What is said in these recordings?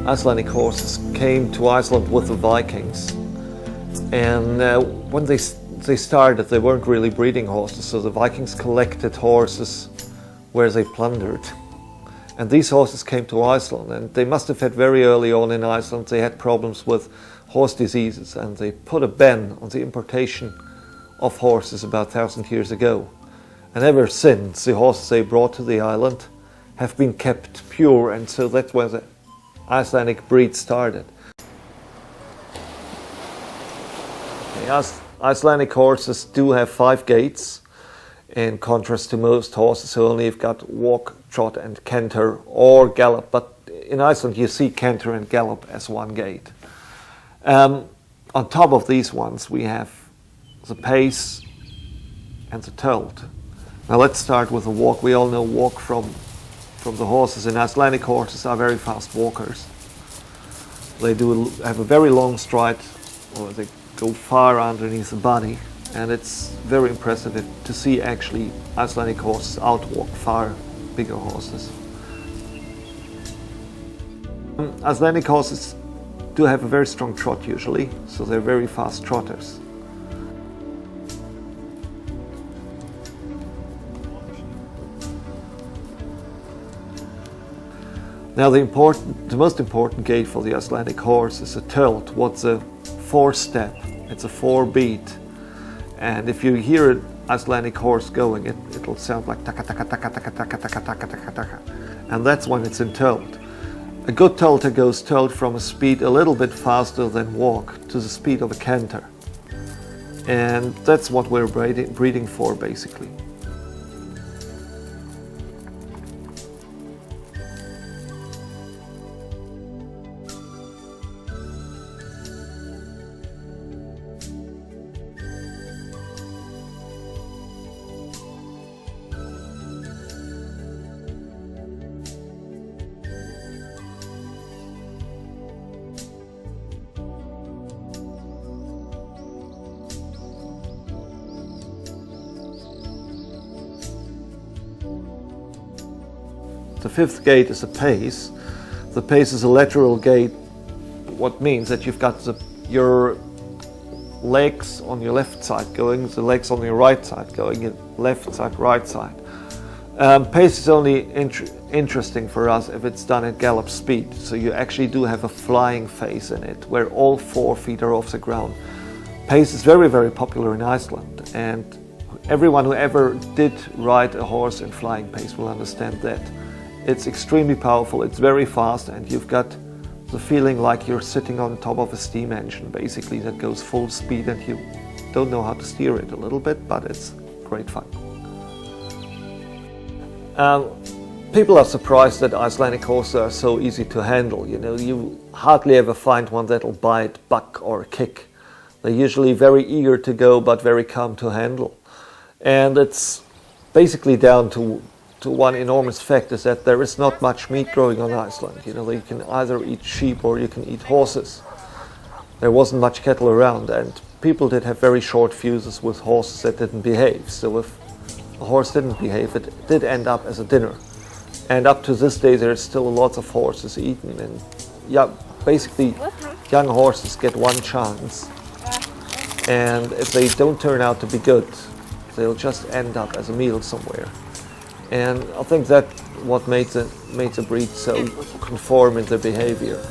Icelandic horses came to Iceland with the Vikings, and when they started, they weren't really breeding horses, so the Vikings collected horses where they plundered. And these horses came to Iceland, and they must have had very early on in Iceland, they had problems with horse diseases, and they put a ban on the importation of horses about 1,000 years ago. And ever since, the horses they brought to the island have been kept pure, and so that's where the Icelandic breed started. The Icelandic horses do have 5 gaits, in contrast to most horses who only have got walk, trot and canter or gallop. But in Iceland you see canter and gallop as 1 gait. On top of these ones we have the pace and the tolt. Now let's start with the walk. We all know walk from the horses, and Icelandic horses are very fast walkers. They do have a very long stride, or they go far underneath the body, and it's very impressive to see actually Icelandic horses outwalk far bigger horses. Icelandic horses do have a very strong trot usually, so they're very fast trotters. Now the most important gait for the Icelandic horse is a tolt. What's a 4-step? It's a 4-beat. And if you hear an Icelandic horse going, it'll sound like taka taka taka taka taka taka taka taka taka. And that's when it's in tolt. A good tolter goes tolt from a speed a little bit faster than walk to the speed of a canter. And that's what we're breeding for basically. The 5th gait is a pace. The pace is a lateral gait, what means that you've got your legs on your left side going, the legs on your right side going, your left side, right side. Pace is only interesting for us if it's done at gallop speed, so you actually do have a flying phase in it, where all 4 feet are off the ground. Pace is very, very popular in Iceland, and everyone who ever did ride a horse in flying pace will understand that. It's extremely powerful, it's very fast, and you've got the feeling like you're sitting on top of a steam engine, basically, that goes full speed and you don't know how to steer it a little bit, but it's great fun. People are surprised that Icelandic horses are so easy to handle. You know, you hardly ever find one that'll bite, buck or kick. They're usually very eager to go, but very calm to handle. And it's basically down to one enormous fact, is that there is not much meat growing on Iceland. You know, you can either eat sheep or you can eat horses. There wasn't much cattle around, and people did have very short fuses with horses that didn't behave. So if a horse didn't behave, it did end up as a dinner. And up to this day, there's still lots of horses eaten. And yeah, basically, young horses get 1 chance. And if they don't turn out to be good, they'll just end up as a meal somewhere. And I think that's what made the breed so conform in their behavior.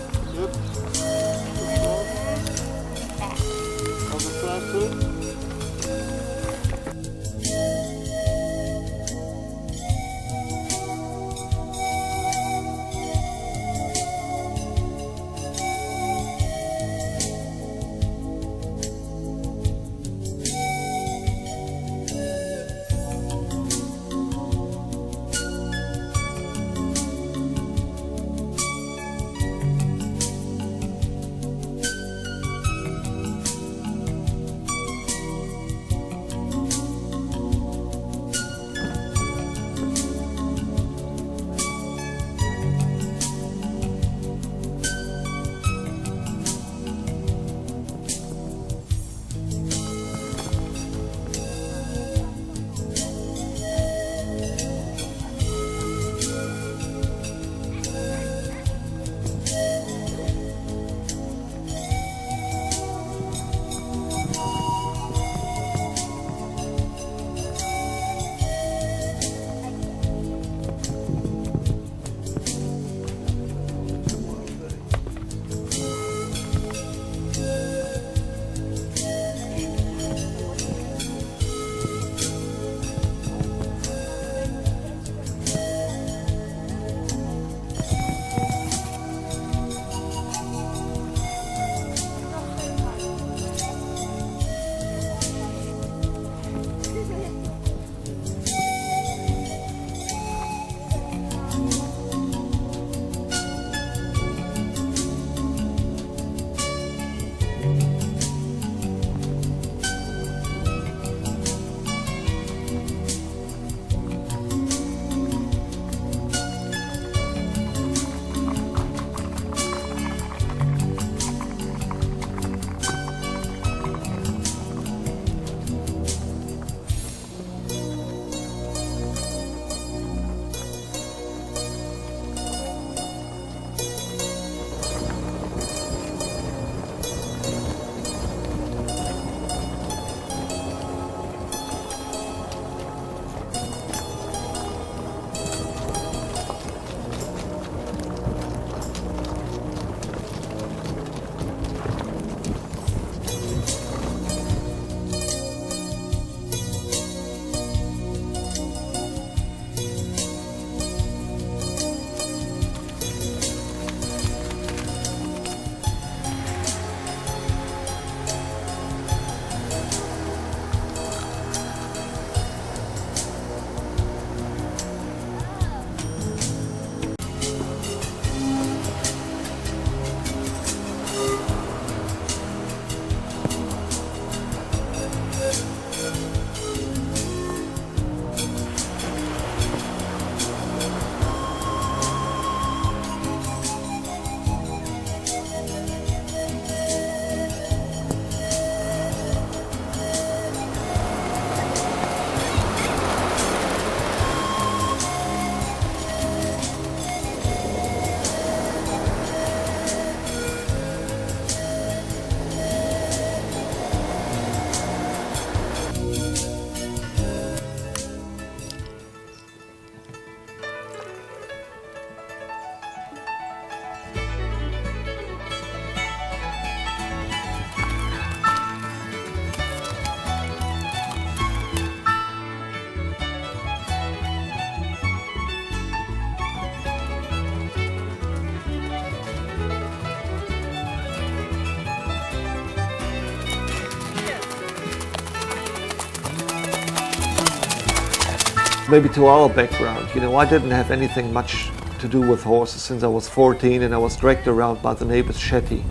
maybe to our background, you know, I didn't have anything much to do with horses since I was 14, and I was dragged around by the neighbor's shetty.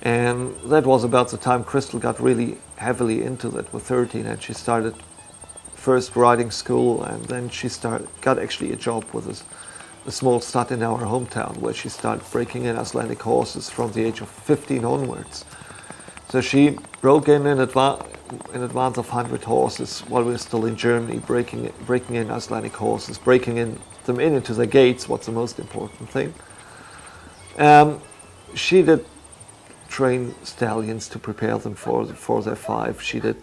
And that was about the time Crystal got really heavily into that with 13, and she started first riding school, and then she got actually a job with a small stud in our hometown, where she started breaking in Icelandic horses from the age of 15 onwards. So she broke in advance of 100 horses while we were still in Germany, breaking in Icelandic horses, breaking them into the gates, what's the most important thing. She did train stallions to prepare them for their 5. She did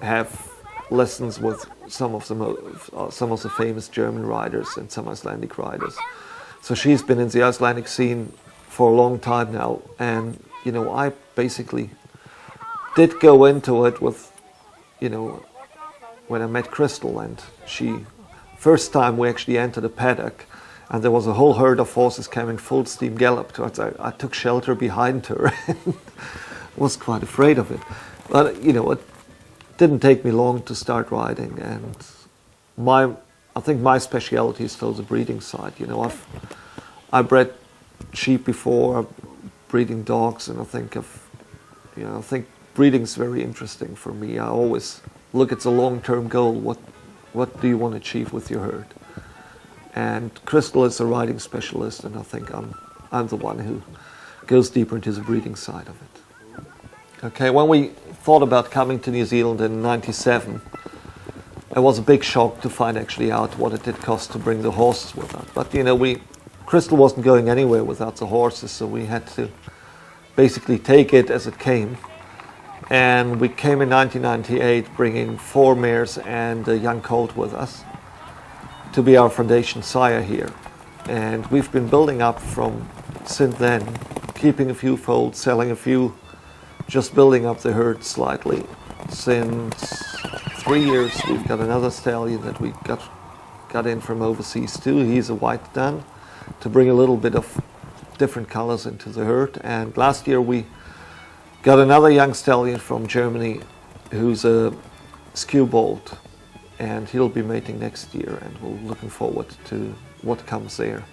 have lessons with some of the famous German riders and some Icelandic riders. So she's been in the Icelandic scene for a long time now, and you know, I basically did go into it with, you know, when I met Crystal, and first time we actually entered a paddock, and there was a whole herd of horses coming full steam gallop towards her. I took shelter behind her and was quite afraid of it. But, you know, it didn't take me long to start riding, and I think my speciality is still the breeding side. You know, I bred sheep before, breeding dogs, and I think breeding is very interesting for me. I always look at the long-term goal. What do you want to achieve with your herd? And Crystal is a riding specialist, and I think I'm the one who goes deeper into the breeding side of it. Okay, when we thought about coming to New Zealand in '97, it was a big shock to find actually out what it did cost to bring the horses with us. But you know, Crystal wasn't going anywhere without the horses, so we had to basically take it as it came. And we came in 1998 bringing 4 mares and a young colt with us to be our foundation sire here. And we've been building up since then, keeping a few foals, selling a few, just building up the herd slightly. Since 3 years we've got another stallion that we got in from overseas too. He's a white dun, to bring a little bit of different colors into the herd. And last year we got another young stallion from Germany who's a skewbald, and he'll be mating next year, and we're looking forward to what comes there.